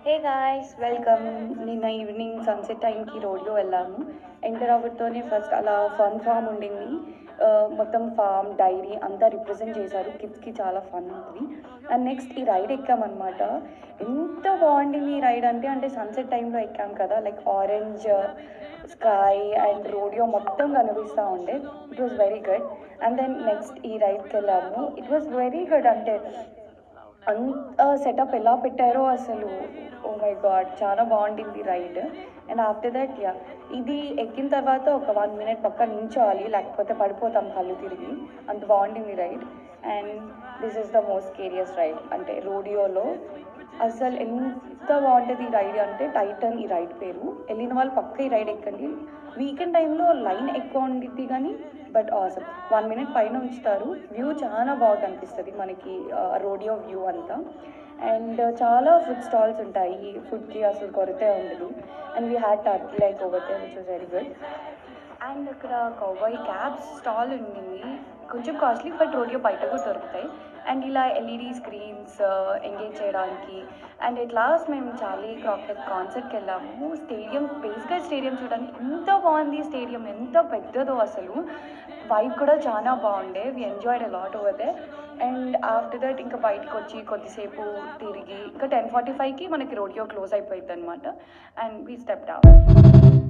Hey guys welcome. నిన్న evening sunset టైంకి రోడ్లో వెళ్ళాము. ఎంటర్ అవ్వడంతోనే ఫస్ట్ అలా ఫన్ ఫామ్ ఉండింది. మొత్తం ఫామ్ డైరీ అంతా రిప్రజెంట్ చేశారు. కిడ్స్కి చాలా ఫన్ ఉంటుంది. అండ్ నెక్స్ట్ ఈ రైడ్ ఎక్కామన్నమాట. ఎంత బాగుండింది ఈ రైడ్ అంటే సన్సెట్ టైంలో ఎక్కాం కదా, like orange sky and rodeo మొత్తం కనిపిస్తూ ఉండే. It was very good. And then next ఈ రైడ్కి వెళ్ళాము. It was very good. అంటే అంత సెటప్ ఎలా పెట్టారో అసలు, ఓ మై గాడ్, చాలా బాగుంటుంది రైడ్. అండ్ ఆఫ్టర్ దట్ ఇది ఎక్కిన తర్వాత ఒక 1 minute పక్క నించోవాలి, లేకపోతే పడిపోతాం కళ్ళు తిరిగి. అంత బాగుంటుంది ride. And this is the most scariest ride. అంటే రోడియోలో అసలు ఎంత బాగుంటుంది ఈ రైడ్ అంటే టైటన్ ఈ రైడ్ పేరు. వెళ్ళిన వాళ్ళు పక్క ఈ రైడ్ ఎక్కండి. వీకెండ్ టైంలో లైన్ ఎక్కువ ఉండిద్ది కానీ బట్ ఆసమ్. 1 minute పైన ఉంచుతారు. వ్యూ చాలా బాగా కనిపిస్తుంది మనకి, రోడియో వ్యూ అంతా. అండ్ చాలా ఫుడ్ స్టాల్స్ ఉంటాయి, ఫుడ్కి అసలు కొరతే ఉండదు. And we had turkey like over there which was very good. And అక్కడ కౌబాయ్ క్యాబ్స్ స్టాల్ ఉండింది. కొంచెం కాస్ట్లీ, బట్ రోడియో బయట కూడా దొరుకుతాయి. అండ్ ఇలా ఎల్ఈడి స్క్రీన్స్ ఎంగేజ్ చేయడానికి. అండ్ ఎట్ లాస్ట్ మేము చార్లీ క్రాకెట్ కాన్సర్ట్కి వెళ్ళాము. స్టేడియం, బేస్గా స్టేడియం చూడడానికి ఎంత బాగుంది. స్టేడియం ఎంత పెద్దదో అసలు. వైబ్ కూడా చాలా బాగుండే. We enjoyed a lot over there. And after that ఇంకా బయటకు వచ్చి కొద్దిసేపు తిరిగి ఇంకా 10:45కి మనకి రోడియో క్లోజ్ అయిపోయింది అనమాట. And we stepped out.